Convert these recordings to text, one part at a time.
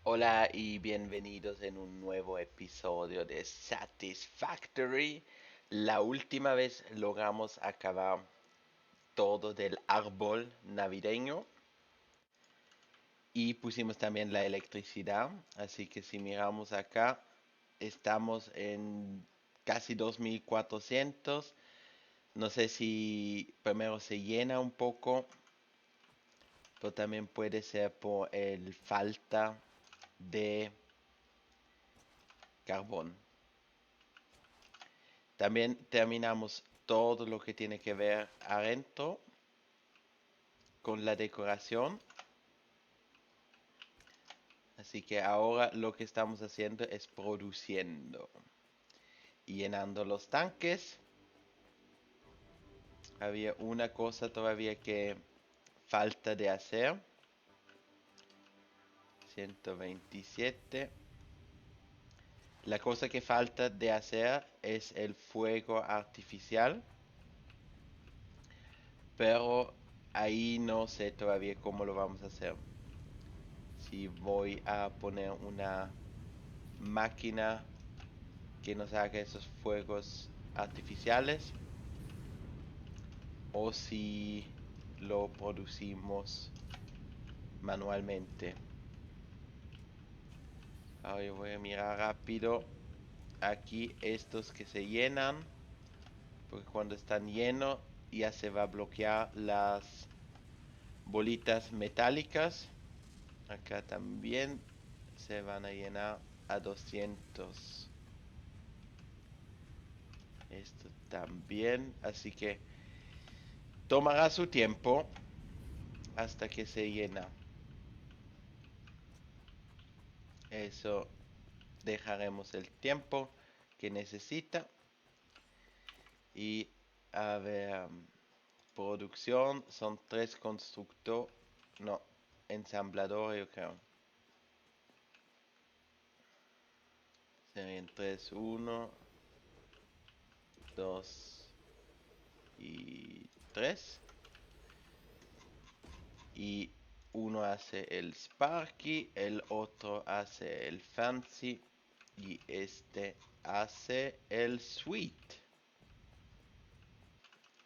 Hola y bienvenidos en un nuevo episodio de Satisfactory. La última vez logramos acabar todo del árbol navideño y pusimos también la electricidad. Así que si miramos acá, estamos en casi 2400. No sé si primero se llena un poco, pero también puede ser por el falta de carbón. También terminamos todo lo que tiene que ver adentro con la decoración. Así que ahora lo que estamos haciendo es produciendo y llenando los tanques. Había una cosa todavía que falta de hacer. 127. La cosa que falta de hacer es el fuego artificial, pero ahí no sé todavía cómo lo vamos a hacer. Si voy a poner una máquina que nos haga esos fuegos artificiales o si lo producimos manualmente. Ahora yo voy a mirar rápido aquí estos que se llenan, porque cuando están llenos ya se va a bloquear las bolitas metálicas. Acá también se van a llenar a 200. Esto también, así que tomará su tiempo hasta que se llena. Eso dejaremos el tiempo que necesita. Y a ver, producción son tres constructores, no, ensambladores yo creo. Serían tres, uno, dos y tres. Y uno hace el Sparky, el otro hace el Fancy y este hace el Sweet.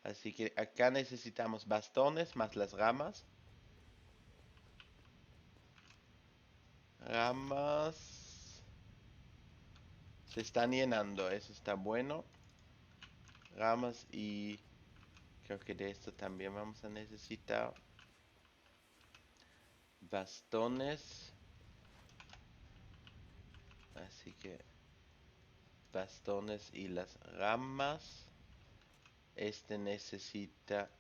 Así que acá necesitamos bastones más las ramas. Ramas se están llenando, eso está bueno. Ramas y creo que de esto también vamos a necesitar bastones. Así que bastones y las ramas. Este necesita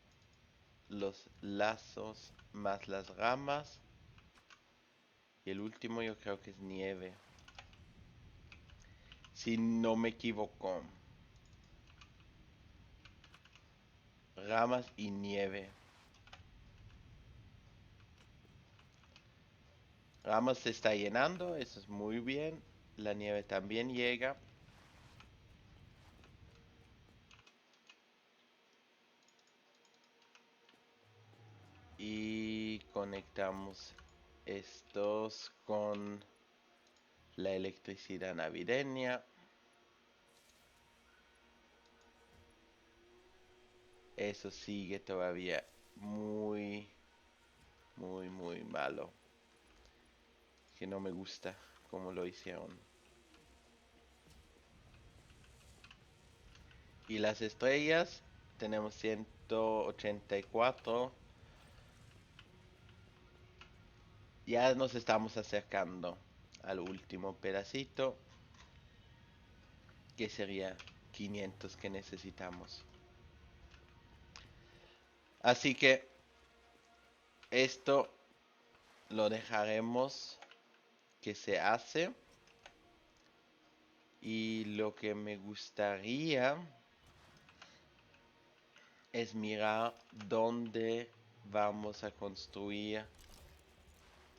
los lazos más las ramas. Y el último yo creo que es nieve. Si no me equivoco. Ramas y nieve. Ramas se está llenando, eso es muy bien. La nieve también llega. Y conectamos estos con la electricidad navideña. Eso sigue todavía muy, muy malo. Que no me gusta como lo hicieron. Y las estrellas, tenemos 184. Ya nos estamos acercando al último pedacito, que sería 500 que necesitamos. Así que esto lo dejaremos que se hace. Y lo que me gustaría es mirar dónde vamos a construir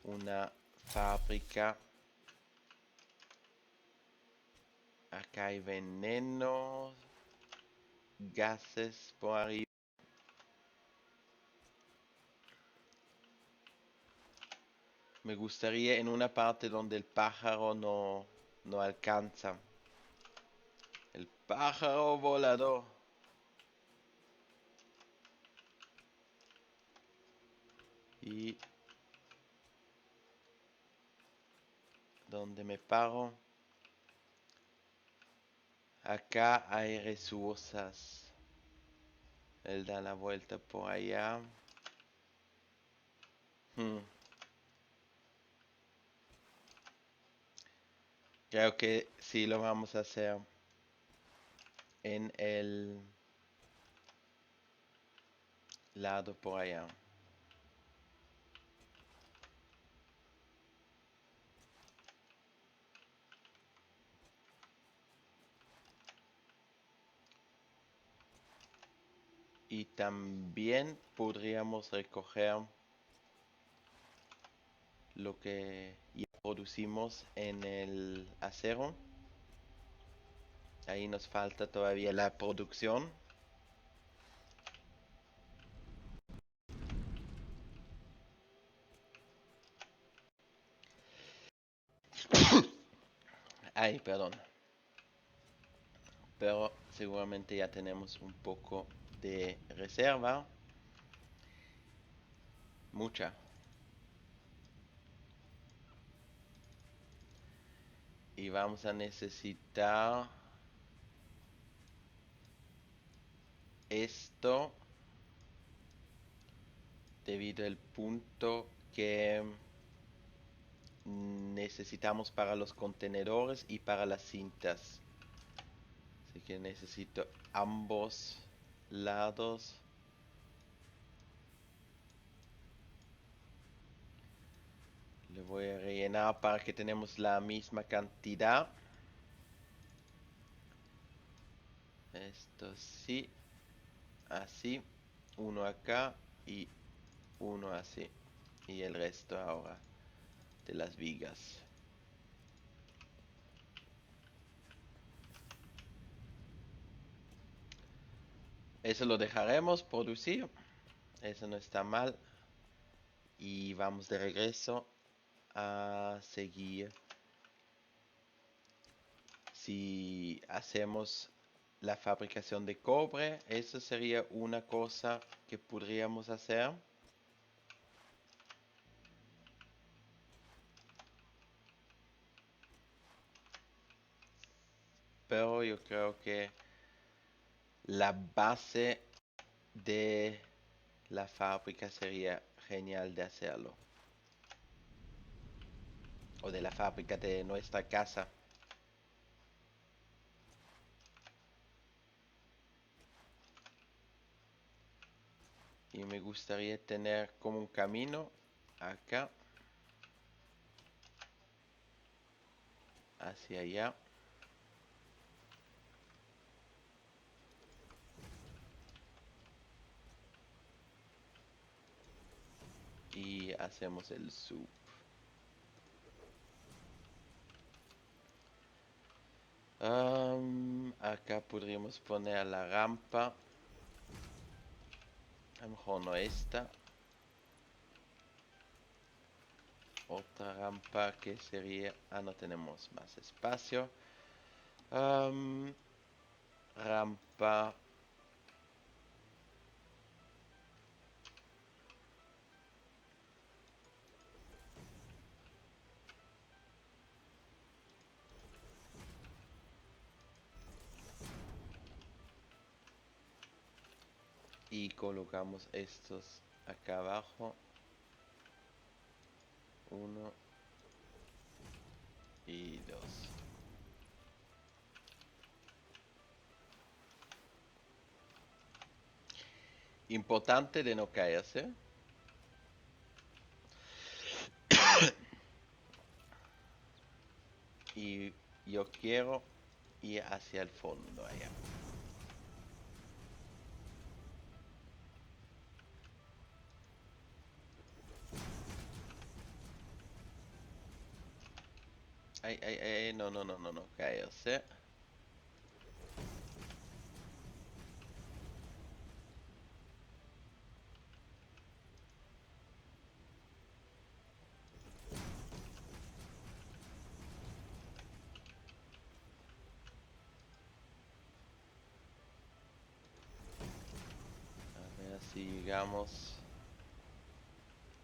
una fábrica. Acá hay veneno, gases por arriba. Me gustaría en una parte donde el pájaro no alcanza. El pájaro volador. Y donde me paro. Acá hay recursos. Él da la vuelta por allá. Creo que sí lo vamos a hacer en el lado por allá. Y también podríamos recoger lo que ya producimos en el acero. Ahí nos falta todavía la producción. Ay, perdón. Pero seguramente ya tenemos un poco de reserva. Mucha. Y vamos a necesitar esto debido al punto que necesitamos para los contenedores y para las cintas. Así que necesito ambos lados. Le voy a rellenar para que tenemos la misma cantidad. Esto sí. Así. Uno acá y uno así. Y el resto ahora de las vigas. Eso lo dejaremos producir. Eso no está mal. Y vamos de regreso a seguir. Si hacemos la fabricación de cobre, eso sería una cosa que podríamos hacer. Pero yo creo que la base de la fábrica sería genial de hacerlo. O de la fábrica de nuestra casa. Y me gustaría tener como un camino acá. Hacia allá. Y hacemos el sub. Acá podríamos poner la rampa. A lo mejor no esta. Otra rampa que sería... Ah, no tenemos más espacio. Rampa. Y colocamos estos acá abajo. 1 y 2. Importante de no caerse. Y yo quiero ir hacia el fondo allá. Ay, ay, ay, no, no, no, no, no, caerse. Llegamos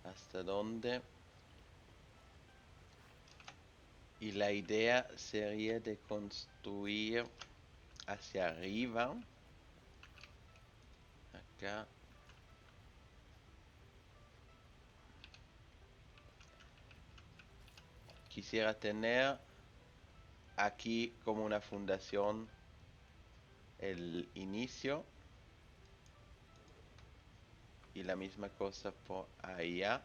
hasta donde. Y la idea sería de construir hacia arriba. Acá. Quisiera tener aquí como una fundación el inicio. Y la misma cosa por allá.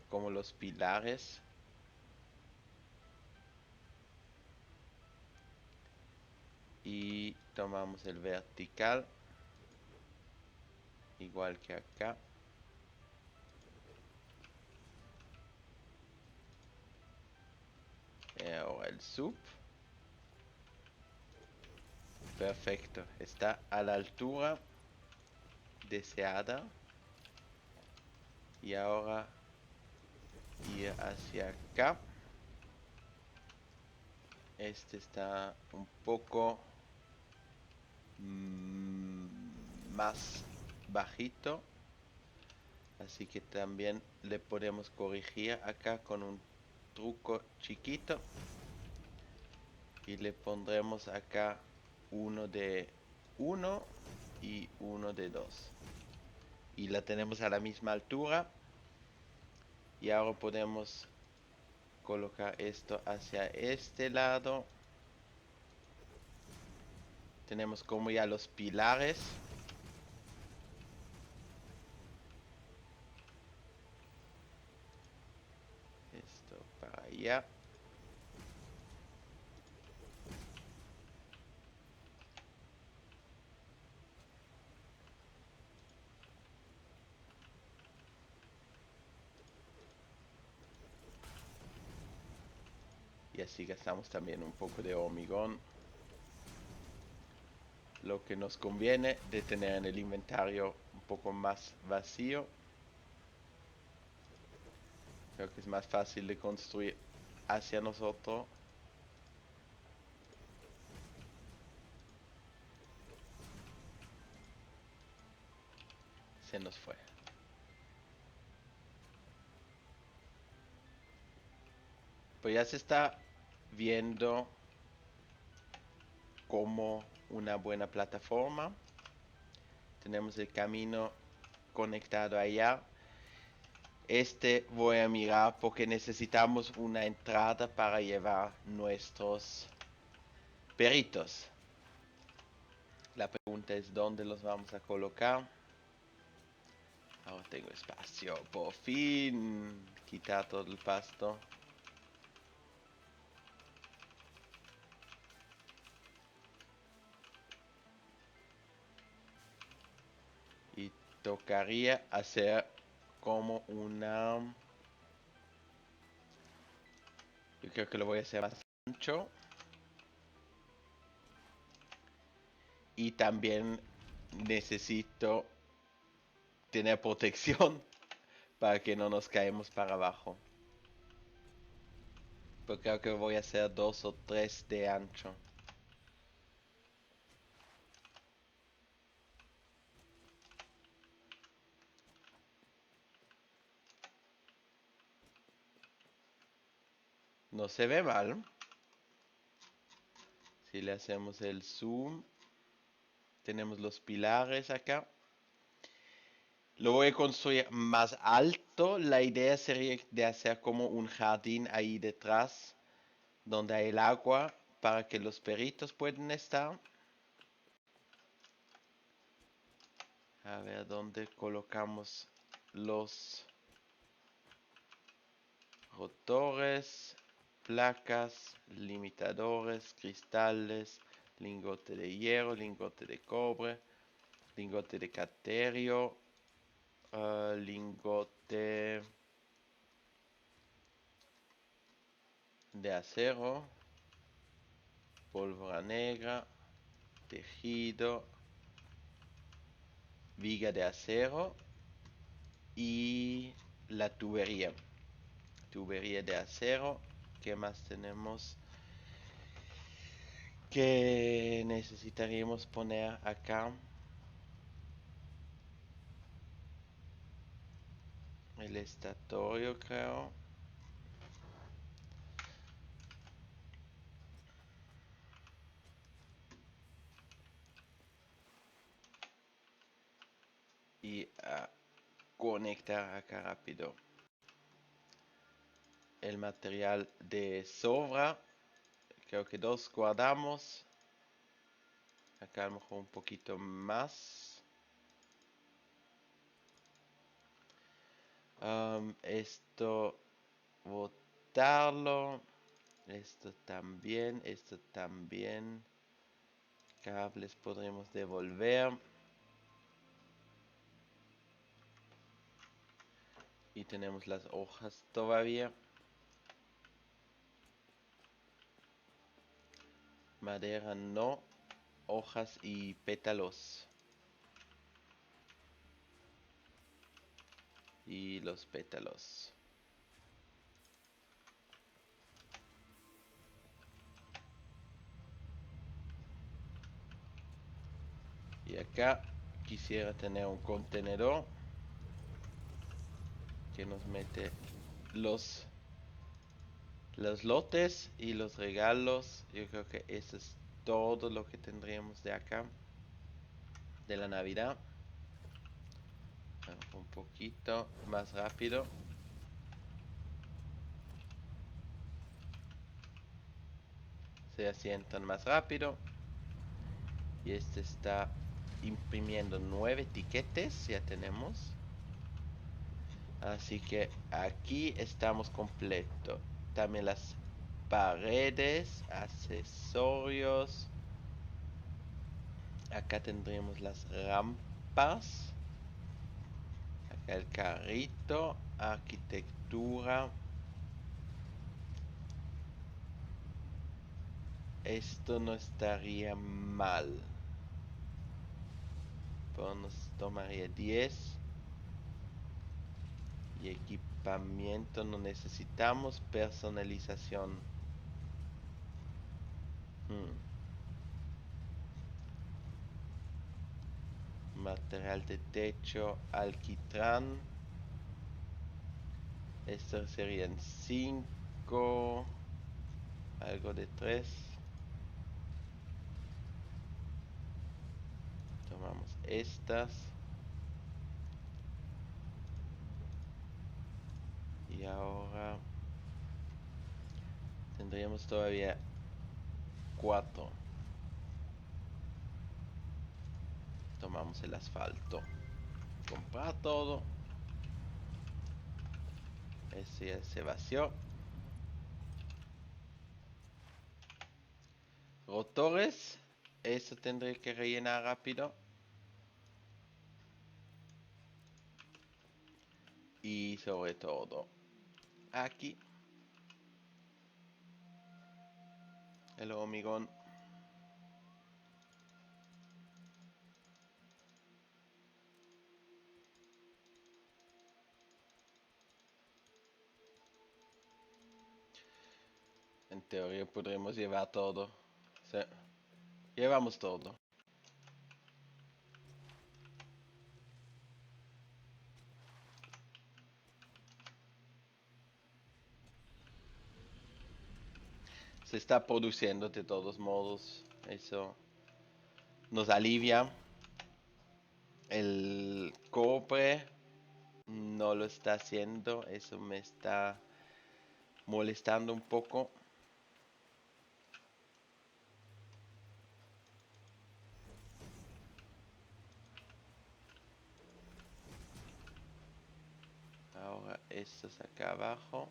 Como los pilares. Y tomamos el vertical. Igual que acá. Ahora el sub. Perfecto. Está a la altura deseada. Y ahora ir hacia acá. Este está un poco más bajito. Así que también le podemos corregir acá con un truco chiquito. Y le pondremos acá uno de 1 y uno de 2. Y la tenemos a la misma altura. Y ahora podemos colocar esto hacia este lado. Tenemos como ya los pilares. Esto para allá. Y así gastamos también un poco de hormigón. Lo que nos conviene de tener en el inventario un poco más vacío. Creo que es más fácil de construir hacia nosotros. Se nos fue. Pues ya se está viendo como una buena plataforma. Tenemos el camino conectado allá. Este voy a mirar porque necesitamos una entrada para llevar nuestros perritos. La pregunta es dónde los vamos a colocar. Ahora tengo espacio, por fin. Quitar todo el pasto. Y tocaría hacer como una... Yo creo que lo voy a hacer más ancho. Y también necesito tener protección para que no nos caemos para abajo. Pero creo que voy a hacer 2 o 3 de ancho. No se ve mal. Si le hacemos el zoom, tenemos los pilares acá. Lo voy a construir más alto. La idea sería de hacer como un jardín ahí detrás, donde hay el agua, para que los perritos puedan estar. A ver dónde colocamos los rotores, placas, limitadores, cristales, lingote de hierro, lingote de cobre, lingote de caterio, lingote de acero, pólvora negra, tejido, viga de acero y la tubería. Tubería de acero. ¿Qué más tenemos? Que necesitaríamos poner acá. el estatorio, creo. Y a conectar acá rápido el material de sobra. Creo que 2 guardamos. Acá a lo mejor un poquito más. Esto botarlo. Esto también. Esto también. Cables podremos devolver. Y tenemos las hojas todavía. Madera no. Hojas y pétalos. Y los pétalos. Y acá quisiera tener un contenedor que nos mete los lotes y los regalos. Yo creo que eso es todo lo que tendríamos de acá, de la Navidad. Un poquito más rápido. Se asientan más rápido. Y este está imprimiendo 9 tiquetes. Ya tenemos. Así que aquí estamos completo. También las paredes, accesorios. Acá tendremos las rampas. Acá el carrito, arquitectura. Esto no estaría mal. Pero nos tomaría 10. Y equipamiento no necesitamos. Personalización. Material de techo, alquitrán. Estos serían 5. Algo de 3. Tomamos estas. Y ahora tendríamos todavía 4. Tomamos el asfalto. Comprar todo. Ese ya se vació. Rotores. Eso tendré que rellenar rápido. Y sobre todo aquí el hormigón. En teoría podremos llevar todo. Sí. Llevamos todo. Se está produciendo de todos modos. Eso nos alivia. El cobre no lo está haciendo. Eso me está molestando un poco. Ahora estos acá abajo.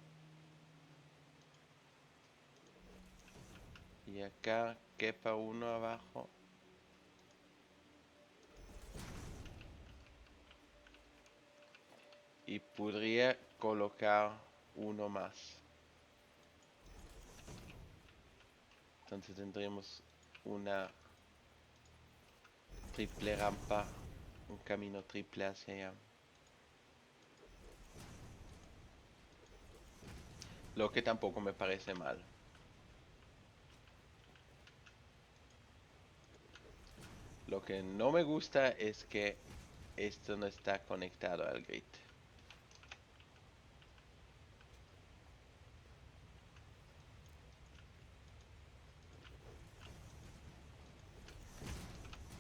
Y acá quepa uno abajo. Y podría colocar uno más. Entonces tendremos una triple rampa, un camino triple hacia allá. Lo que tampoco me parece mal. Lo que no me gusta es que esto no está conectado al grid.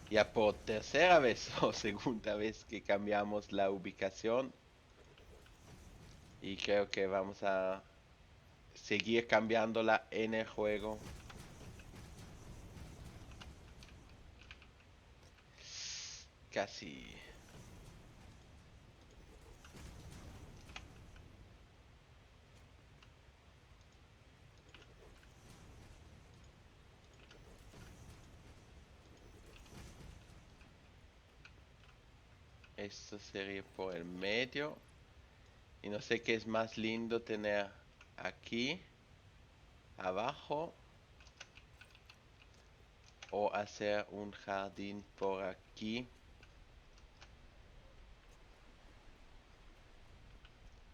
Ya por tercera vez o segunda vez que cambiamos la ubicación y creo que vamos a seguir cambiándola en el juego. Casi. Esto sería por el medio. Y no sé qué es más lindo tener aquí, abajo, o hacer un jardín por aquí.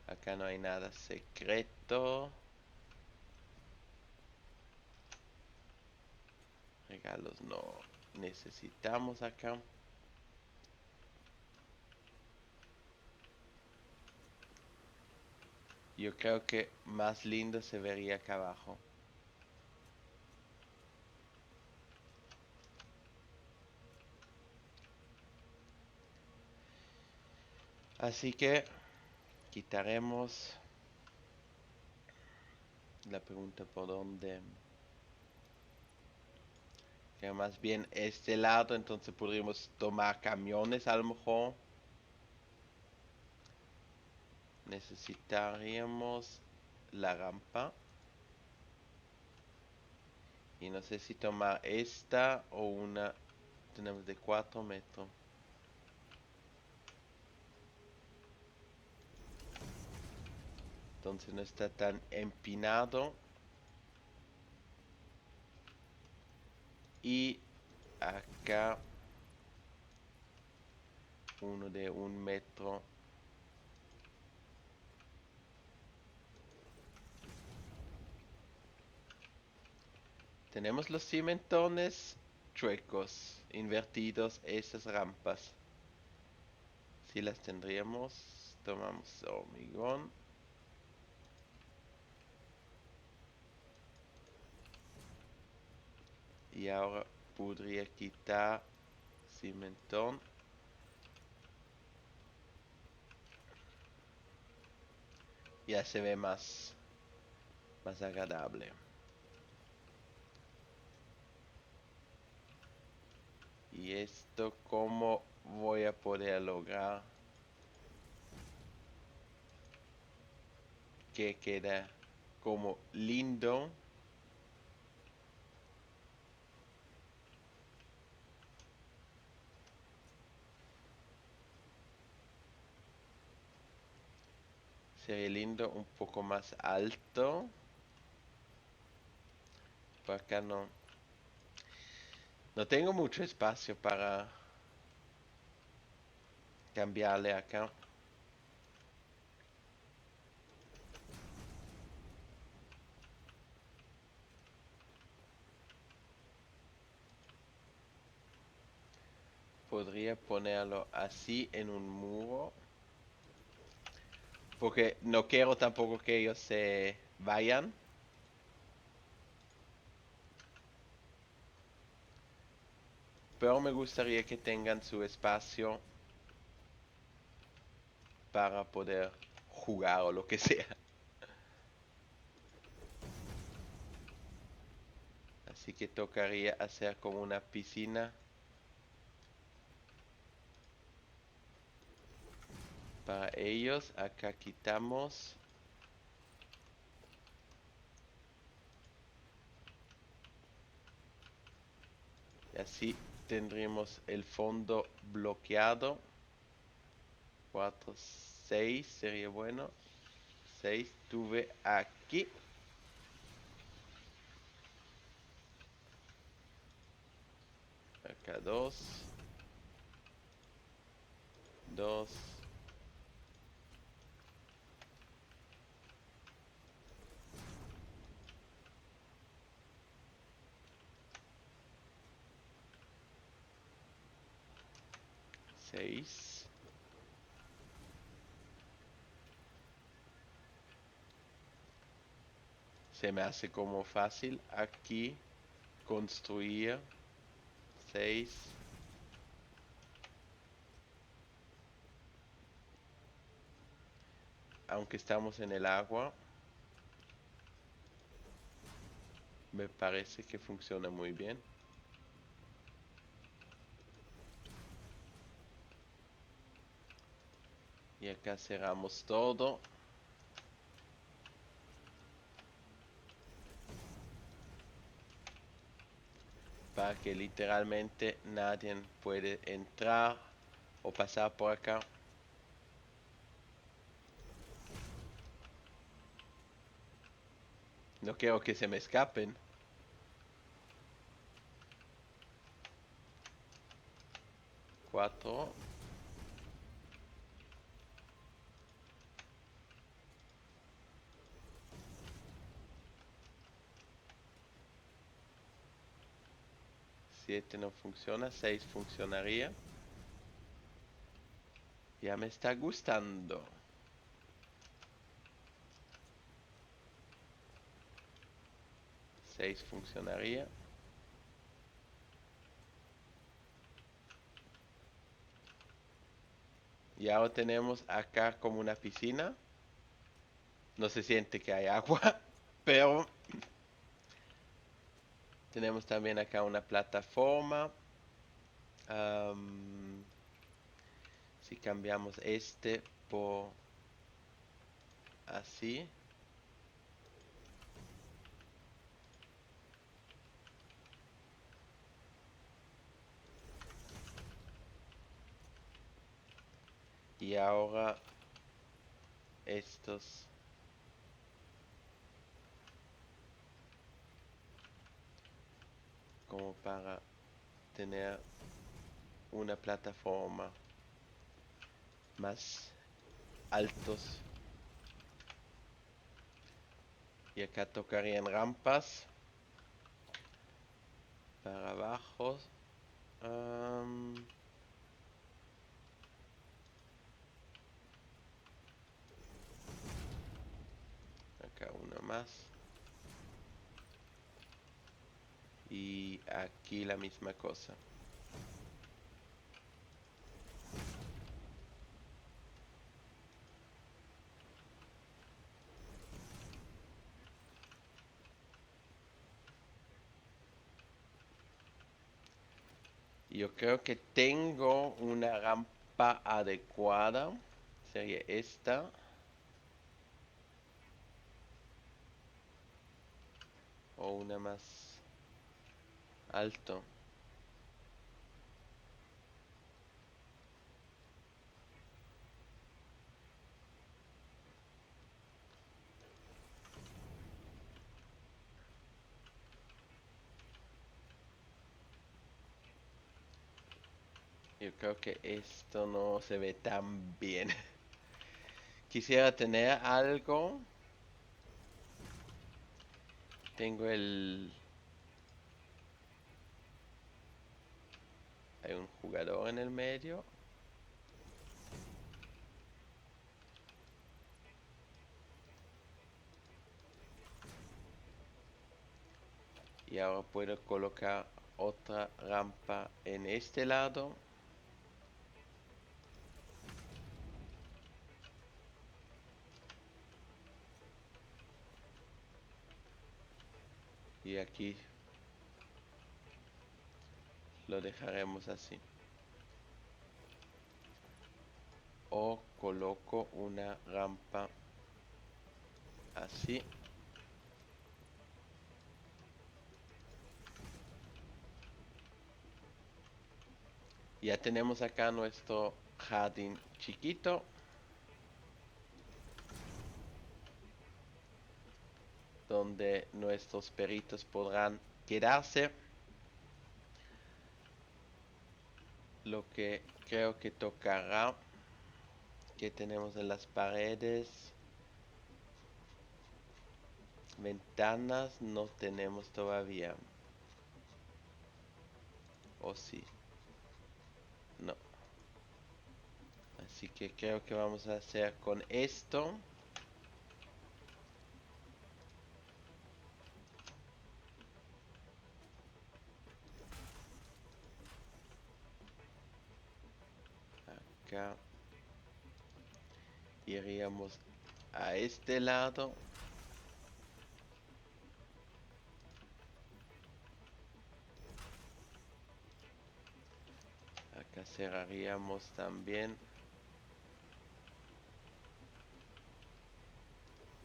Acá no hay nada secreto. Regalos no necesitamos acá. Yo creo que más lindo se vería acá abajo. Así que quitaremos la pregunta por dónde. Que más bien este lado, entonces podríamos tomar camiones a lo mejor. Necesitaríamos la rampa. Y no sé si tomar esta o una. Tenemos de 4 metros. Entonces no está tan empinado. Y acá uno de 1 metro. Tenemos los cimentones chuecos, invertidos, esas rampas. Si las tendríamos, tomamos hormigón. Y ahora podría quitar cimentón. Ya se ve más agradable. Y esto, ¿cómo voy a poder lograr que quede como lindo? Sería lindo un poco más alto. Por acá no tengo mucho espacio para cambiarle acá. Podría ponerlo así en un muro. Porque no quiero tampoco que ellos se vayan. Pero me gustaría que tengan su espacio para poder jugar o lo que sea. Así que tocaría hacer como una piscina para ellos. Acá quitamos. Y así tendríamos el fondo bloqueado. 4, 6 sería bueno. 6 tuve aquí. Acá 2. 2. 6. Se me hace como fácil aquí construir 6. aunque estamos en el agua, me parece que funciona muy bien. Y acá cerramos todo. Para que literalmente nadie puede entrar o pasar por acá. No quiero que se me escapen. Cuatro. Siete no funciona. 6 funcionaría. Ya me está gustando. 6 funcionaría. Y ahora tenemos acá como una piscina. No se siente que hay agua, pero tenemos también acá una plataforma. Si cambiamos este por así. Y ahora estos como para tener una plataforma más altos. Y acá tocarían rampas para abajo. Acá una más. Y aquí la misma cosa. Yo creo que tengo una rampa adecuada. Sería esta. O una más alto. Yo creo que esto no se ve tan bien. Quisiera tener algo. Tengo el... Hay un jugador en el medio. Y ahora puedo colocar otra rampa en este lado. Y aquí lo dejaremos así. O coloco una rampa así. Ya tenemos acá nuestro jardín chiquito. Donde nuestros perritos podrán quedarse. Lo que creo que tocará, que tenemos en las paredes, ventanas no tenemos todavía. O sí, no. Así que creo que vamos a hacer con esto. Acá iríamos a este lado. Acá cerraríamos también.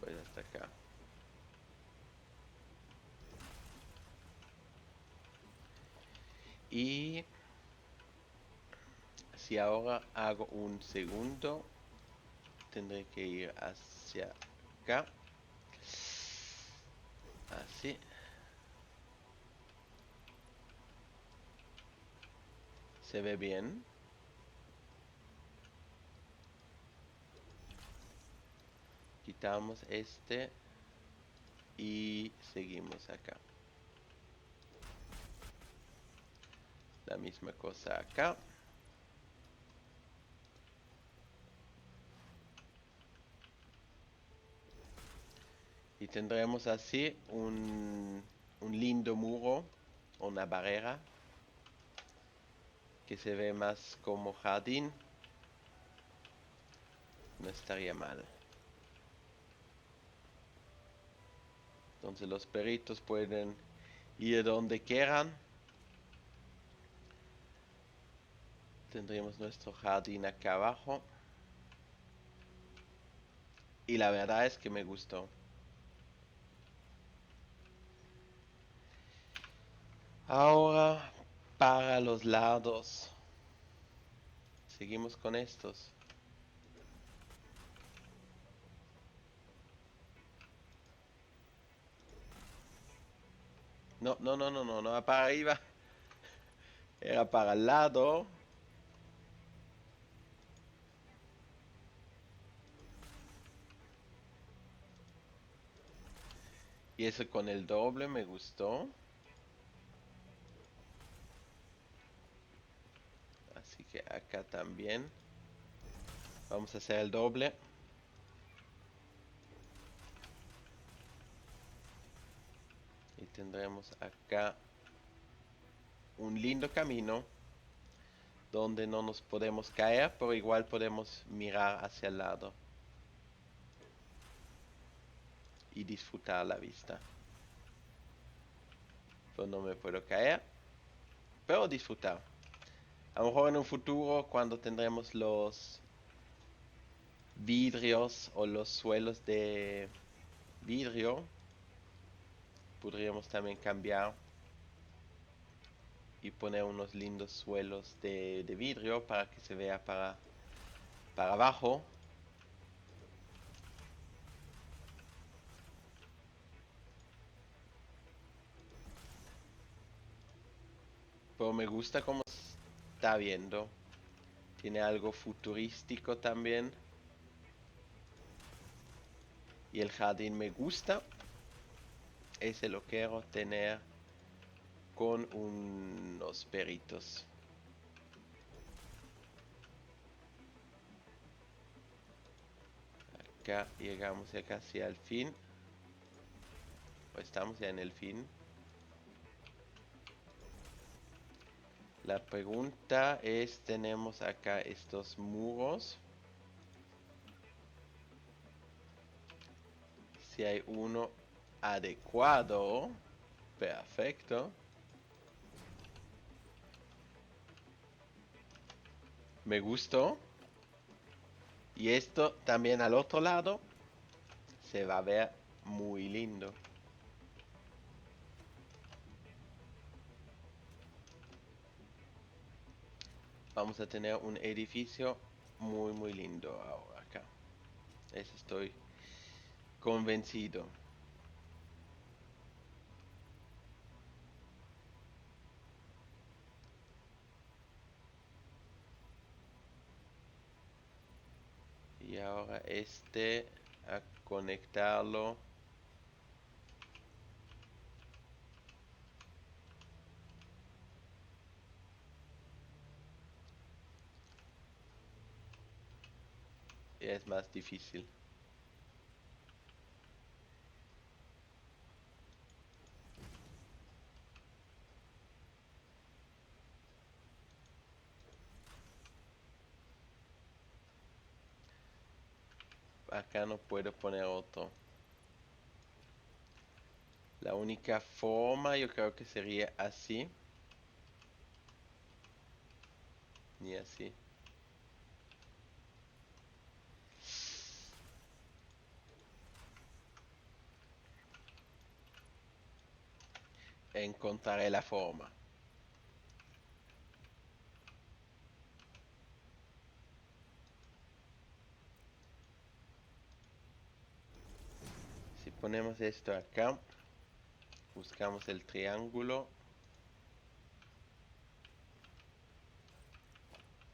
Pues hasta acá. Y si ahora hago un segundo, tendré que ir hacia acá. Así. Se ve bien. Quitamos este y seguimos acá. La misma cosa acá. Y tendremos así un lindo muro, una barrera, que se ve más como jardín. No estaría mal. Entonces los perritos pueden ir donde quieran. Tendremos nuestro jardín acá abajo. Y la verdad es que me gustó. Ahora para los lados. Seguimos con estos. No, no, no, no, no, no, para arriba. Era para el lado. Y eso con el doble me gustó. Así que acá también. Vamos a hacer el doble. Y tendremos acá un lindo camino donde no nos podemos caer, pero igual podemos mirar hacia el lado y disfrutar la vista. Pues no me puedo caer, pero disfrutar. A lo mejor en un futuro, cuando tendremos los vidrios o los suelos de vidrio, podríamos también cambiar y poner unos lindos suelos de vidrio para que se vea para abajo. Pero me gusta cómo está viendo. Tiene algo futurístico también. Y el jardín me gusta. Ese lo quiero tener con unos perritos. Acá llegamos ya casi al fin. O estamos ya en el fin. La pregunta es, tenemos acá estos muros. Si hay uno adecuado. Perfecto. Me gustó. Y esto también al otro lado se va a ver muy lindo. Vamos a tener un edificio muy lindo ahora acá. Eso estoy convencido. Y ahora este a conectarlo. Es más difícil. acá no puedo poner otro. La única forma yo creo que sería así. Y así. Encontraré la forma. Si ponemos esto acá, buscamos el triángulo.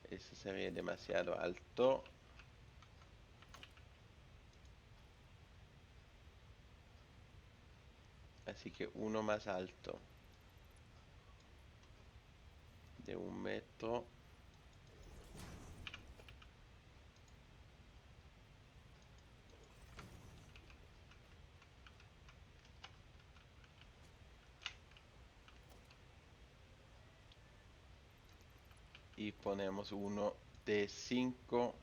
Eso sería demasiado alto. Así que uno más alto. De 1 metro. Y ponemos uno de 5,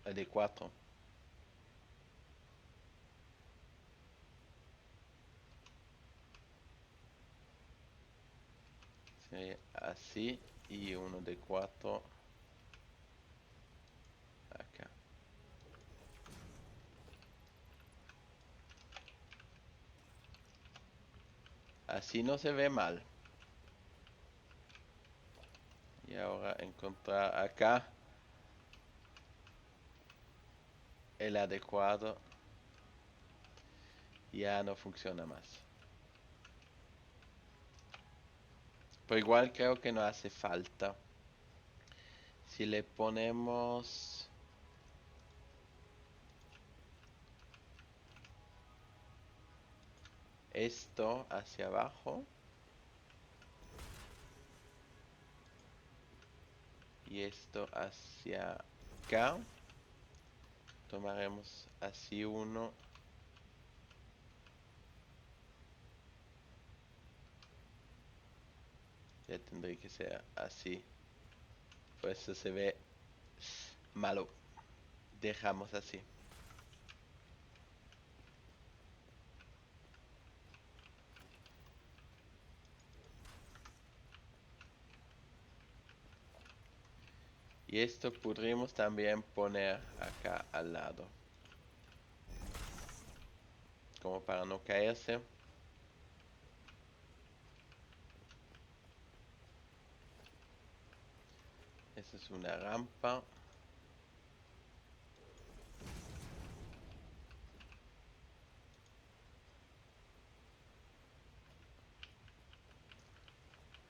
de 4. Así. Y uno de 4 acá. Así no se ve mal. Y ahora encontrar acá el adecuado. Ya no funciona más. Pero igual creo que no hace falta. Si le ponemos esto hacia abajo y esto hacia acá, tomaremos así uno. Ya tendría que ser así. Pues eso se ve malo. Dejamos así. Y esto podríamos también poner acá al lado. Como para no caerse. Esa es una rampa.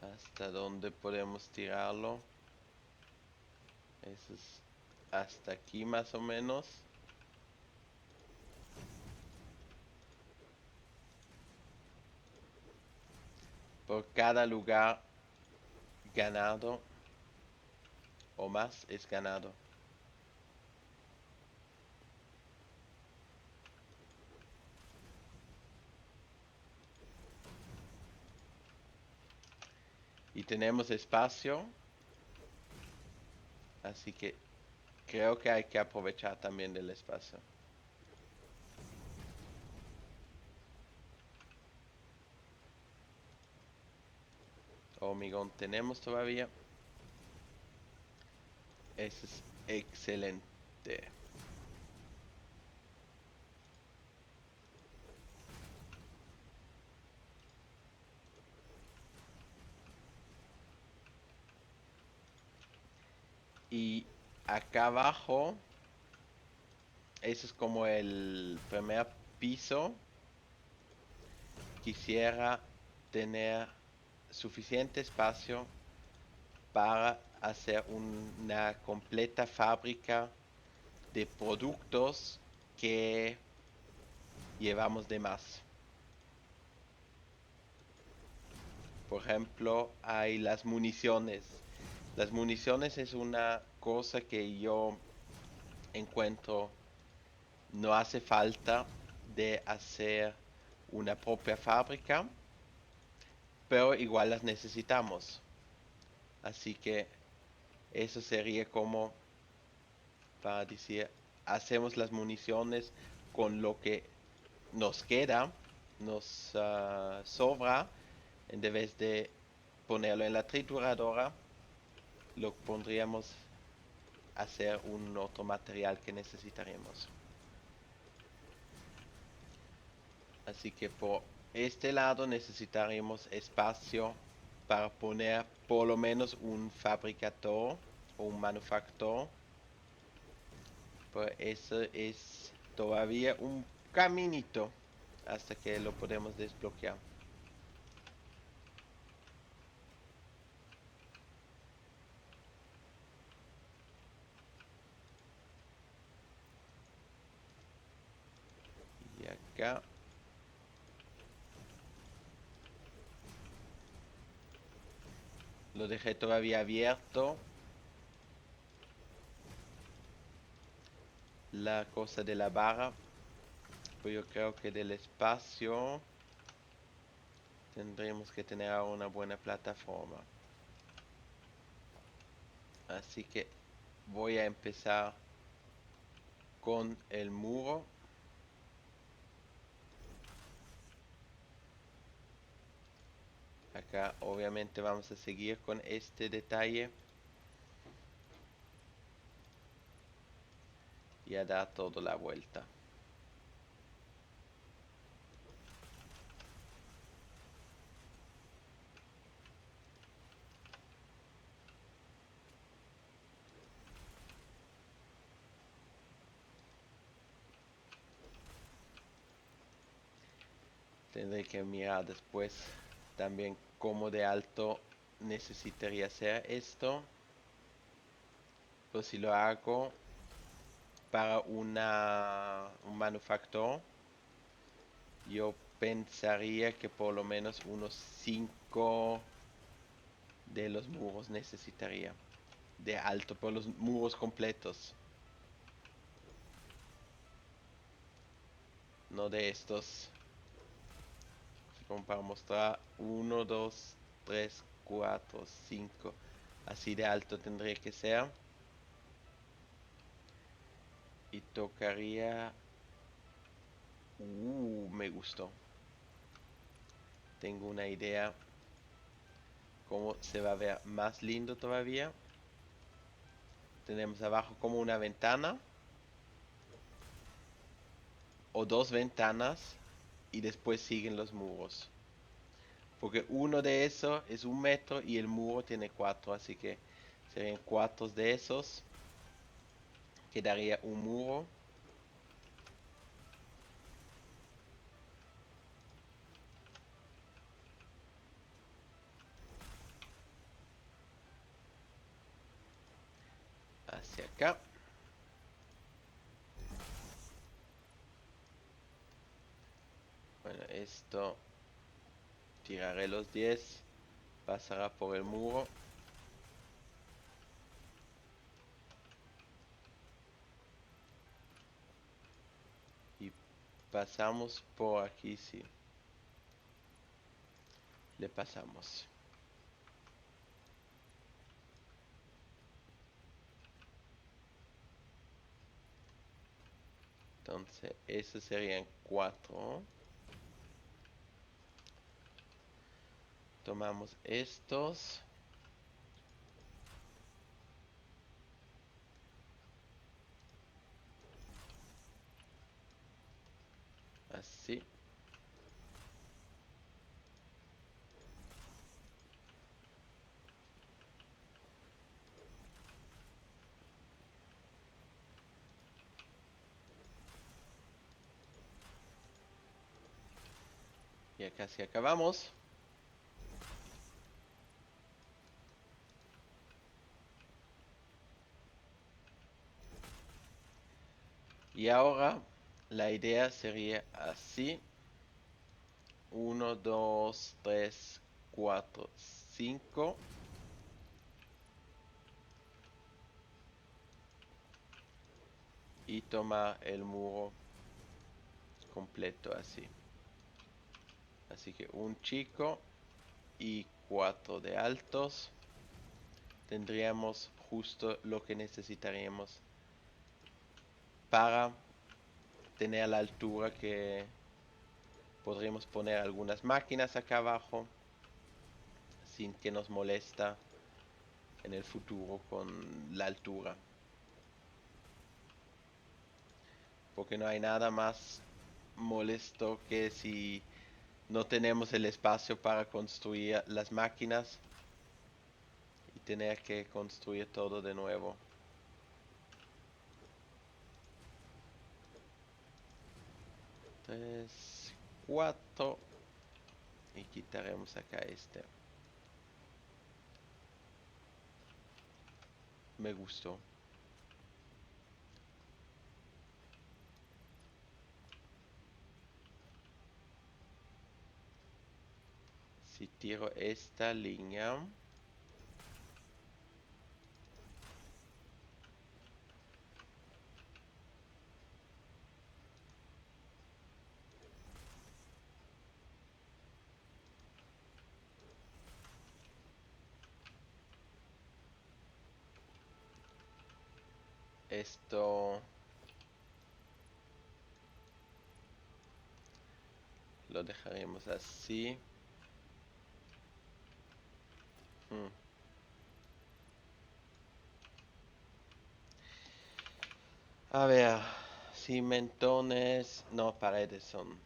¿Hasta dónde podemos tirarlo? Eso es hasta aquí más o menos. Por cada lugar ganado o más es ganado. Y tenemos espacio. Así que creo que hay que aprovechar también del espacio. Hormigón tenemos todavía. Eso es excelente. Y acá abajo, eso es como el primer piso. Quisiera tener suficiente espacio para hacer una completa fábrica de productos que llevamos de más. Por ejemplo, hay las municiones. Las municiones es una cosa que yo encuentro no hace falta de hacer una propia fábrica, pero igual las necesitamos. Así que eso sería como para decir, hacemos las municiones con lo que nos queda, nos sobra, en vez de ponerlo en la trituradora, lo pondríamos a hacer un otro material que necesitaríamos. Así que por este lado necesitaremos espacio para poner por lo menos un fabricador o un manufactor. Pues eso es todavía un caminito hasta que lo podemos desbloquear. Y acá lo dejé todavía abierto. La cosa de la barra. Pues yo creo que del espacio tendremos que tener ahora una buena plataforma. Así que voy a empezar con el muro. Acá obviamente vamos a seguir con este detalle y a dar toda la vuelta. Tendré que mirar después también cómo de alto necesitaría ser esto. Pues si lo hago para un manufactor, yo pensaría que por lo menos unos 5 de los muros necesitaría de alto, por los muros completos. No de estos. Como para mostrar 1, 2, 3, 4, 5. Así de alto tendría que ser. Y tocaría... me gustó. Tengo una idea cómo se va a ver más lindo todavía. Tenemos abajo como una ventana. O dos ventanas. Y después siguen los muros. Porque uno de esos es 1 metro y el muro tiene 4. Así que serían 4 de esos. Quedaría un muro. Hacia acá. Bueno, esto tiraré los 10. Pasará por el muro. Y pasamos por aquí, sí. Le pasamos. Entonces, esos serían 4. Tomamos estos. Así. Ya casi acabamos. Y ahora la idea sería así. 1, 2, 3, 4, 5. Y tomar el muro completo así. Así que un chico y 4 de altos. Tendríamos justo lo que necesitaríamos para tener la altura que podremos poner algunas máquinas acá abajo sin que nos molesta en el futuro con la altura. Porque no hay nada más molesto que si no tenemos el espacio para construir las máquinas y tener que construir todo de nuevo. 3, 4 y quitaremos acá este. Me gustó. Si tiro esta línea, esto lo dejaremos así. Hmm. A ver, cimentones, no, paredes son.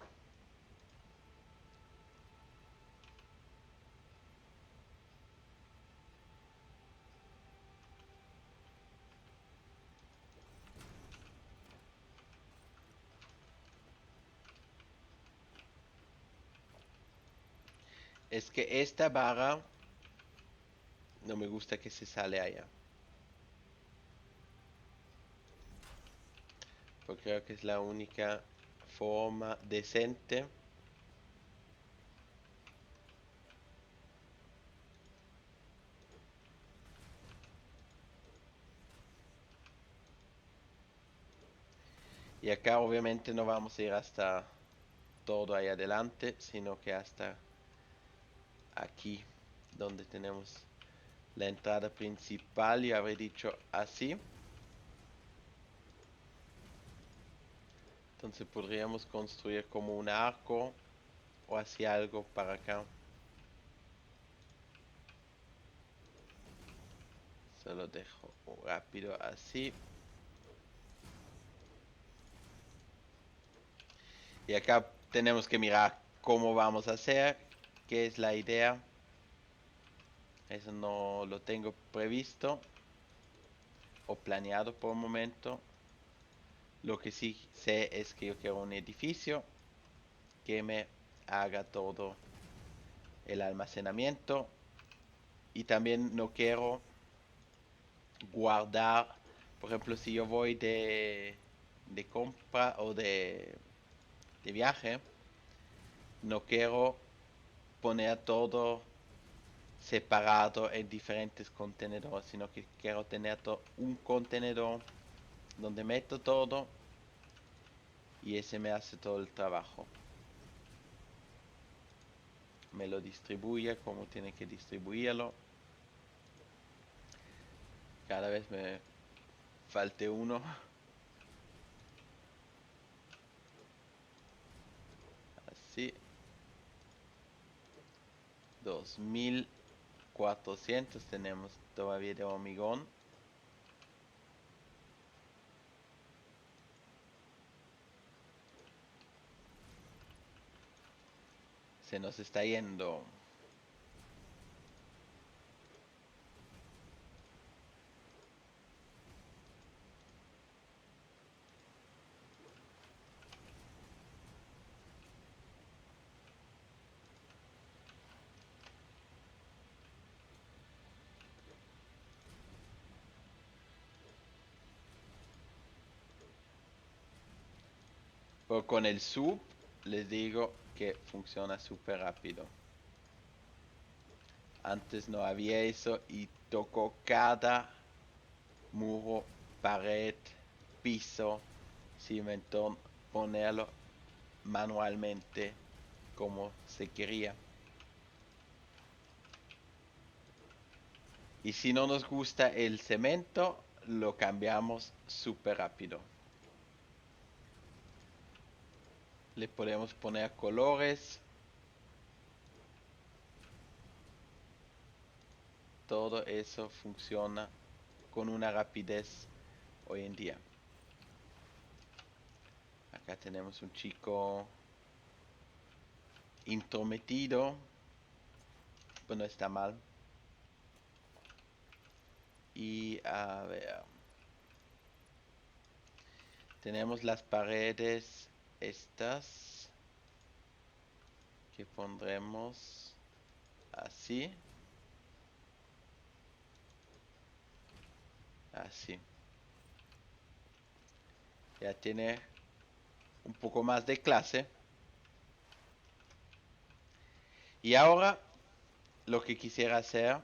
Es que esta barra no me gusta que se sale allá. Porque creo que es la única forma decente. Y acá obviamente no vamos a ir hasta todo ahí adelante, sino que hasta aquí, donde tenemos la entrada principal, yo habré dicho así. Entonces podríamos construir como un arco o así algo para acá. Solo dejo rápido así. Y acá tenemos que mirar cómo vamos a hacer, qué es la idea. Eso no lo tengo previsto o planeado por un momento. Lo que sí sé es que yo quiero un edificio que me haga todo el almacenamiento y también no quiero guardar, por ejemplo, si yo voy de compra o de viaje, no quiero poner todo separado en diferentes contenedores, sino que quiero tener un contenedor donde meto todo y ese me hace todo el trabajo. Me lo distribuye como tiene que distribuirlo. Cada vez me falte uno. Así. 2400 tenemos todavía de hormigón. Se nos está yendo. Pero con el sub les digo que funciona súper rápido. Antes no había eso y tocó cada muro, pared, piso, cimentón, ponerlo manualmente como se quería. Y si no nos gusta el cemento, lo cambiamos súper rápido. Le podemos poner colores. Todo eso funciona con una rapidez hoy en día. Acá tenemos un chico intrometido. Pues no está mal. Y a ver. Tenemos las paredes estas. Que pondremos así. Así. Ya tiene un poco más de clase. Y ahora lo que quisiera hacer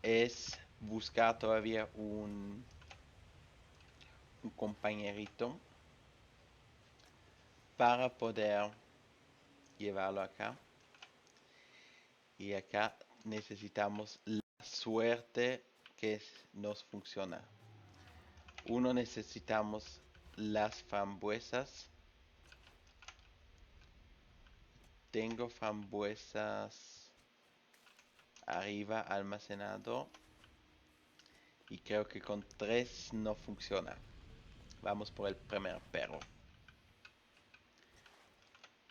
es buscar todavía un compañerito para poder llevarlo acá. Y acá necesitamos la suerte que nos funciona. Uno, necesitamos las frambuesas. Tengo frambuesas arriba almacenado. Y creo que con 3 no funciona. Vamos por el primer perro.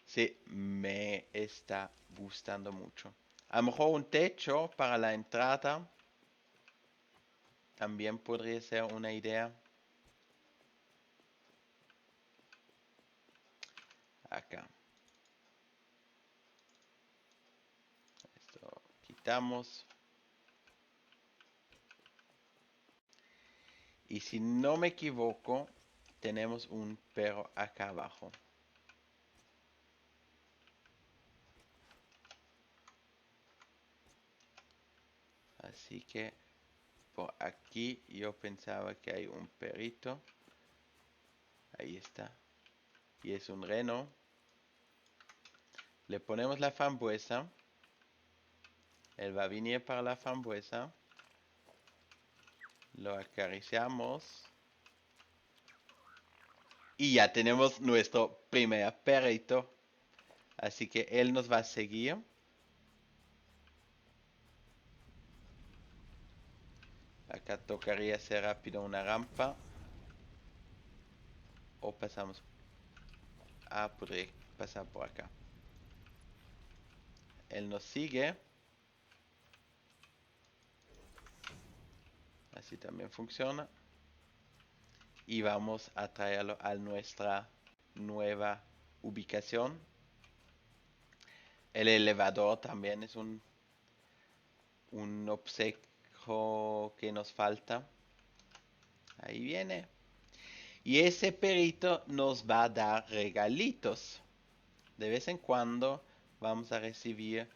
Sí, me está gustando mucho. A lo mejor un techo para la entrada también podría ser una idea. Acá. Esto quitamos. Y si no me equivoco, tenemos un perro acá abajo. Así que por aquí yo pensaba que hay un perrito. Ahí está. Y es un reno. Le ponemos la frambuesa. Él va a venir para la frambuesa. Lo acariciamos. Y ya tenemos nuestro primer perrito. Así que él nos va a seguir. Acá tocaría hacer rápido una rampa. O pasamos. Ah, podría pasar por acá. Él nos sigue. Así también funciona. Y vamos a traerlo a nuestra nueva ubicación. El elevador también es un obsequio que nos falta. Ahí viene. Y ese perrito nos va a dar regalitos. De vez en cuando vamos a recibir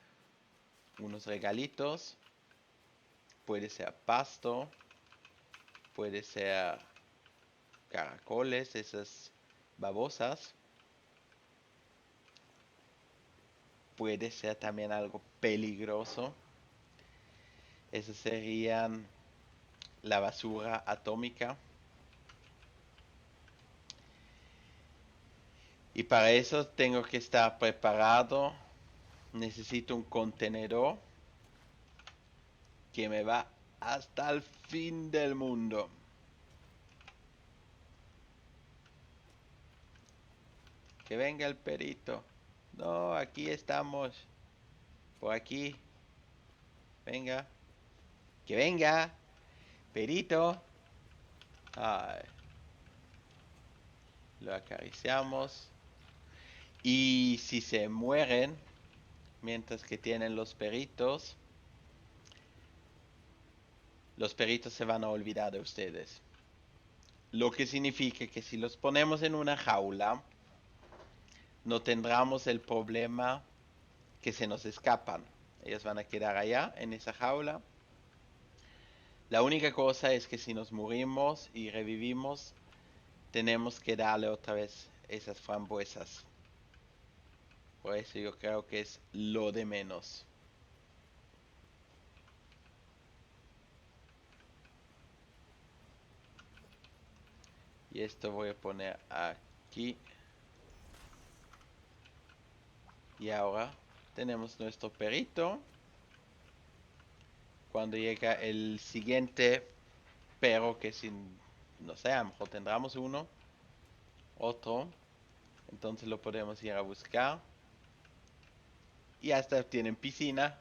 unos regalitos. Puede ser pasto. Puede ser caracoles, esas babosas. Puede ser también algo peligroso. Esas serían la basura atómica. Y para eso tengo que estar preparado. Necesito un contenedor que me va hasta el fin del mundo. Que venga el perito. No, aquí estamos. Por aquí. Venga. Que venga. Perito. Ay. Lo acariciamos. Y si se mueren mientras que tienen los peritos se van a olvidar de ustedes. Lo que significa que si los ponemos en una jaula, no tendremos el problema que se nos escapan. Ellos van a quedar allá en esa jaula. La única cosa es que si nos morimos y revivimos, tenemos que darle otra vez esas frambuesas. Por eso yo creo que es lo de menos. Y esto voy a poner aquí. Y ahora tenemos nuestro perrito. Cuando llega el siguiente perro, que sin, no sé, a lo mejor tendremos uno, otro, entonces lo podemos ir a buscar. Y hasta tienen piscina.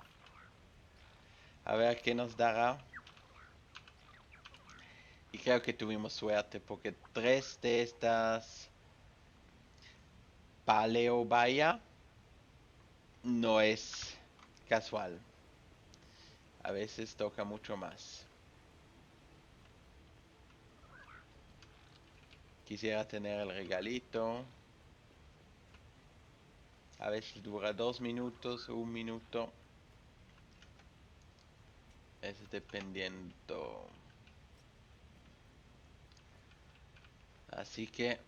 A ver qué nos dará. Y creo que tuvimos suerte porque 3 de estas Paleobaya no es casual. A veces toca mucho más. Quisiera tener el regalito. A veces dura 2 minutos, 1 minuto. Es dependiendo. Así que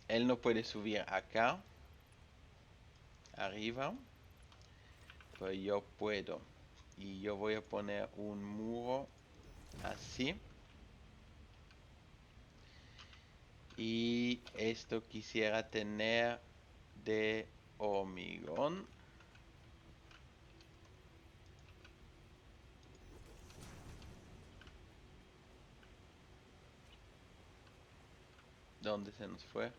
él no puede subir acá. Arriba. Pero yo puedo. Y yo voy a poner un muro así. Y esto quisiera tener de hormigón. ¿Dónde se nos fue?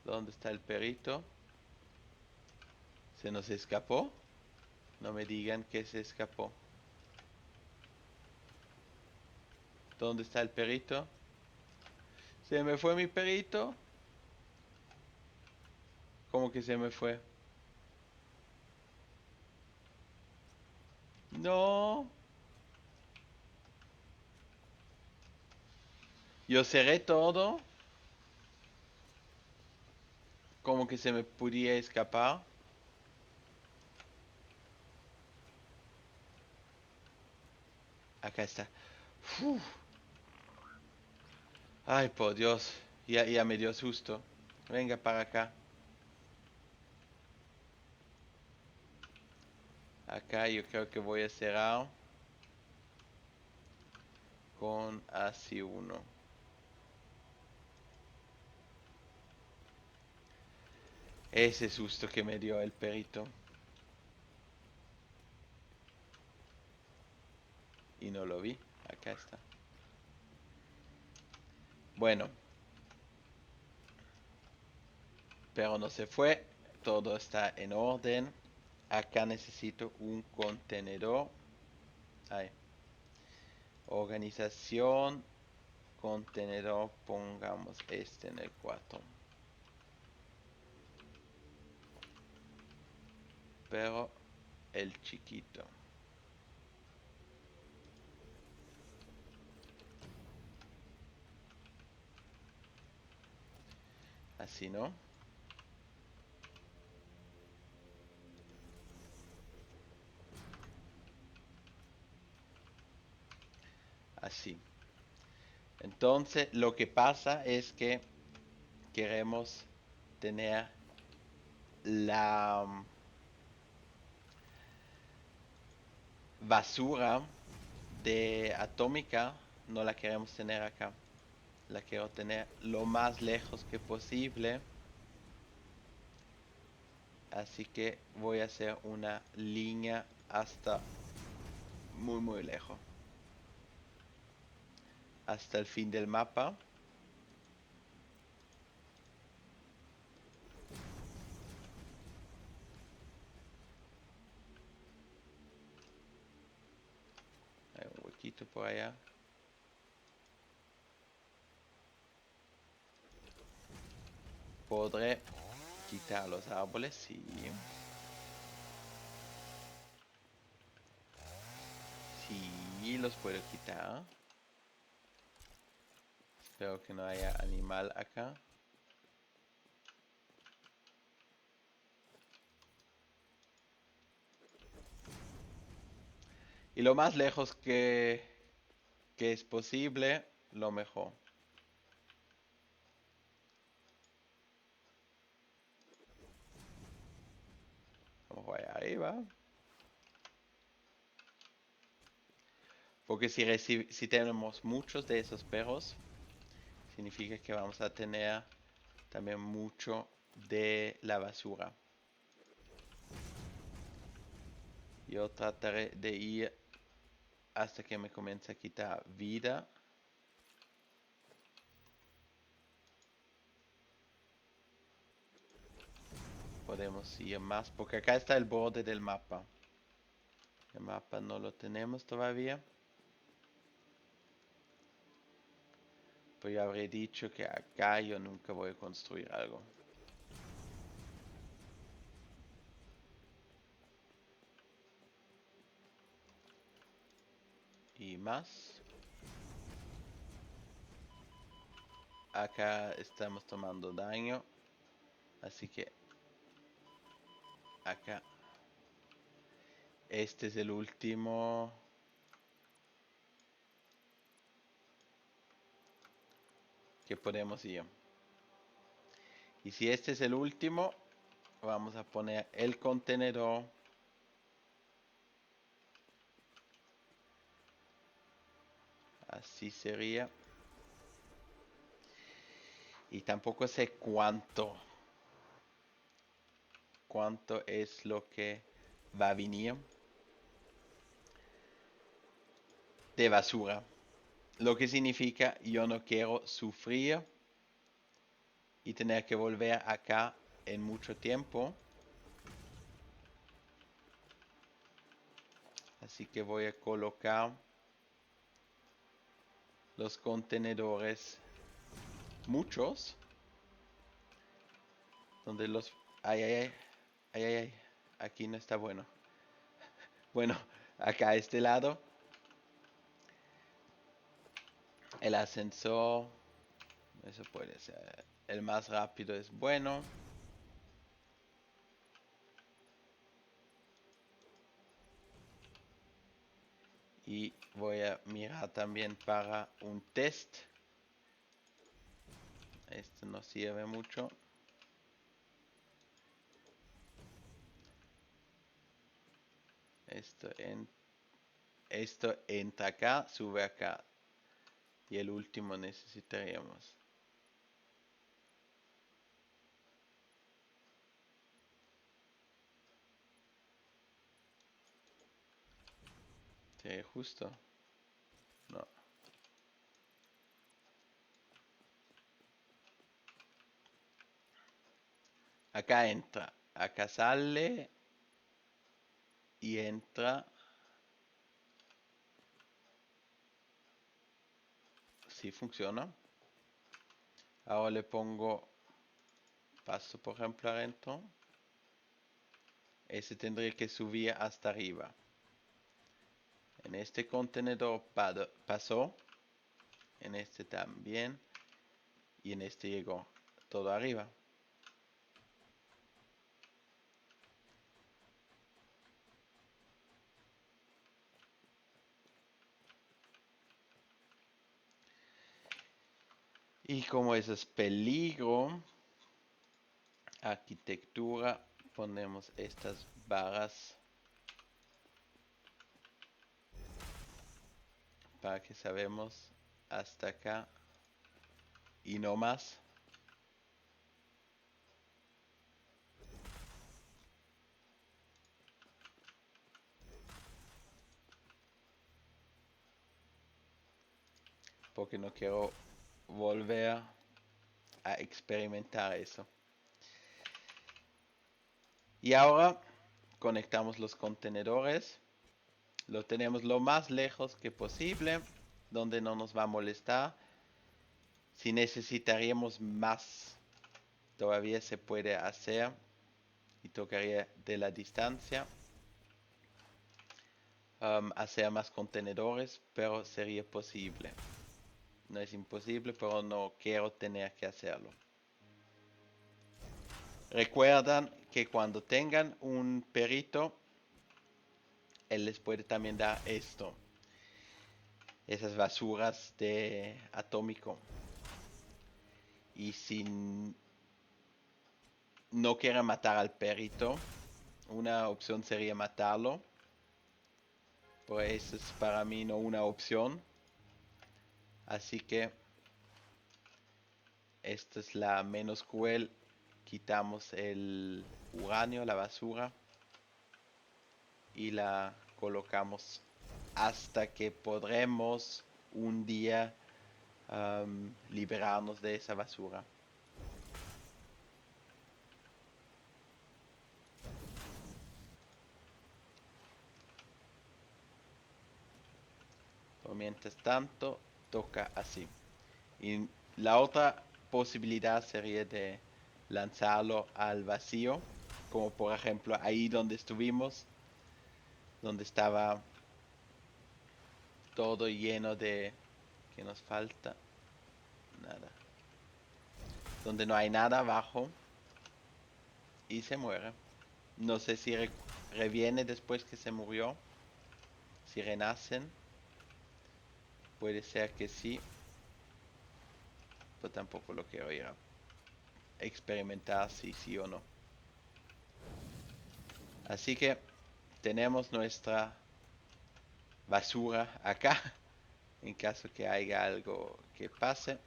¿Dónde está el perrito? ¿Se nos escapó? No me digan que se escapó. ¿Dónde está el perrito? ¿Se me fue mi perrito? ¿Cómo que se me fue? No. Yo cerré todo. ¿Cómo que se me podía escapar? Acá está. Uf. Ay, por Dios. Ya me dio susto. Venga para acá. Acá yo creo que voy a cerrar con así uno. Ese susto que me dio el perrito. Y no lo vi. Acá está. Bueno. Pero no se fue. Todo está en orden. Acá necesito un contenedor. Ahí. Organización. Contenedor. Pongamos este en el 4. Pero el chiquito. Así, ¿no? Así. Entonces, lo que pasa es que queremos tener la basura de atómica, no la queremos tener acá. La quiero tener lo más lejos que posible. Así que voy a hacer una línea hasta muy lejos. Hasta el fin del mapa. Hay un huequito por allá. Podré quitar los árboles, sí. Sí, los puedo quitar. Espero que no haya animal acá. Y lo más lejos que es posible, lo mejor. Vamos allá arriba. Porque si tenemos muchos de esos perros, significa que vamos a tener también mucho de la basura. Yo trataré de ir hasta que me comience a quitar vida. Podemos ir más, porque acá está el borde del mapa. El mapa no lo tenemos todavía. Pues ya habré dicho que acá yo nunca voy a construir algo. Y más. Acá estamos tomando daño. Así que acá. Este es el último. Que podemos ir. Y si este es el último, vamos a poner el contenedor. Así sería. Y tampoco sé cuánto es lo que va a venir de basura. Lo que significa yo no quiero sufrir y tener que volver acá en mucho tiempo. Así que voy a colocar los contenedores, muchos, donde los... Ay, ay, ay, ay, ay, ay, aquí no está bueno. Bueno, acá a este lado, el ascensor, eso puede ser, el más rápido es bueno. Y voy a mirar también para un test. Esto no sirve mucho. Esto entra acá, sube acá. Y el último necesitaríamos. Sí, justo. No. Acá entra. Acá sale. Y entra. Sí funciona. Ahora le pongo paso por ejemplo adentro. Ese tendría que subir hasta arriba. En este contenedor pasó. En este también. Y en este llegó todo arriba. Y como eso es peligro, arquitectura, ponemos estas barras para que sabemos hasta acá y no más. Porque no quiero volver a experimentar eso. Y ahora conectamos los contenedores. Lo tenemos lo más lejos que posible, donde no nos va a molestar. Si necesitaríamos más, todavía se puede hacer y tocaría de la distancia hacer más contenedores, pero sería posible. No es imposible, pero no quiero tener que hacerlo. Recuerdan que cuando tengan un perito, él les puede también dar esto. Esas basuras de atómico. Y si no quieren matar al perito, una opción sería matarlo. Pues es para mí no una opción. Así que esta es la menos cruel. Quitamos el uranio, la basura. y la colocamos hasta que podremos un día liberarnos de esa basura. Pero mientras tanto, toca así. Y la otra posibilidad sería de lanzarlo al vacío, como por ejemplo ahí donde estuvimos, donde estaba todo lleno de... ¿Qué nos falta? Nada. Donde no hay nada abajo y se muere. No sé si reviene después que se murió, si renacen. Puede ser que sí, pero tampoco lo quiero ir a experimentar si sí o no. Así que tenemos nuestra basura acá, en caso que haya algo que pase,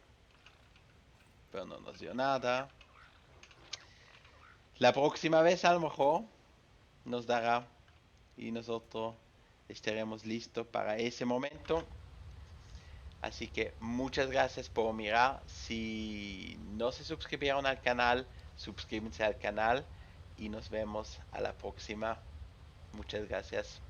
pero no nos dio nada. La próxima vez a lo mejor nos dará y nosotros estaremos listos para ese momento. Así que muchas gracias por mirar. Si no se suscribieron al canal, suscríbanse al canal y nos vemos a la próxima. Muchas gracias.